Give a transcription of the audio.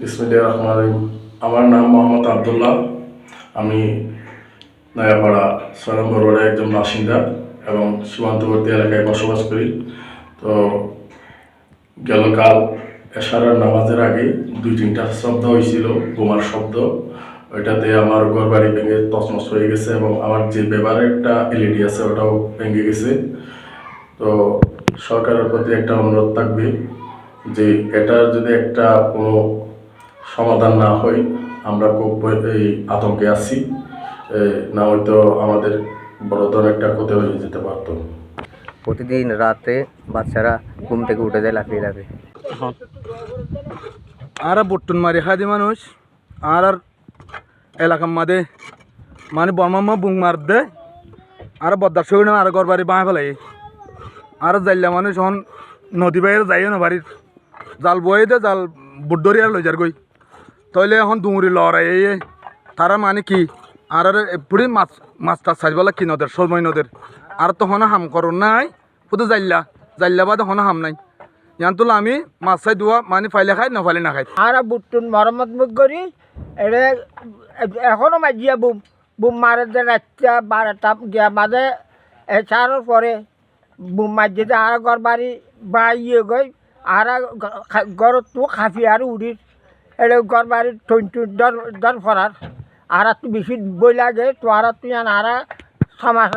বিসমিল্লাহির রহমানির রহিম। আমার নাম মোহাম্মদ আবদুল্লাহ। আমি নয়াপাড়া 6 নম্বর ওয়ার্ডের একজন বাসিন্দা এবং সীমান্তবর্তী এলাকায় বসবাস করি। তো গেলকাল এশারের নামাজের আগে 2-3টা শব্দ হয়েছিল, বোমার শব্দ। ওইটাতে আমার ঘর বাড়ি ভেঙে তছনছ হয়ে গেছে এবং আমার যে ব্যবহারের একটা এলইডি আছে ওটাও ভেঙে গেছে। তো সরকারের প্রতি একটা অনুরোধ থাকবে যে এটার যদি একটা কোনো সমাধান না হয়, আমরা খুব এই আতঙ্কে আছি। না হয়তো আমাদের বড় ধরনের একটা ক্ষতি হয়ে যেতে পারত। প্রতিদিন রাতে বাচ্চারা ঘুম থেকে উঠে যায় লাফিয়ে লাফিয়ে। আর বট্টন মারি খাদি মানুষ আর এলাকার মাঝে মানে বর্মা বুং মার দে আর বদ্দার সই না আর ঘর বাড়ি বাঁয়ে ফেলাই আর যাইলা মানুষ এখন নদী বাইরে যাইও না বাড়ির জাল বয়ে দে জাল বুড্ডরি আর লই যার গই তইলে এখন ডুঙুরি লড়াই তারা মানে কি আর পুরি মাছ মাছ টাছ সাজবেলা কি নদের সময় নদের আর তো হনা হাম করুন নাই শুধু জাইল্লা বাদে হনা হাম নাই ইয়ান তুলা আমি মাছ চাই দোয়া মানে ফাইলে খাই নফাইলে না খাই আর বুটুন মরমত মুখ করি এটা এখনো মাঝিয়া বুম বুম মারে যে রাতটা 12টা গিয়া বাদে এছাড়ার পরে বুম মাঝিতে আর ঘর বাড়ি বাইয়ে গই আর ঘরত তো খাফি আর উড়ির এটা ঘর বাড়ির দর ফরার আর বেশি বই লাগে তো আর তুই আর সমাজ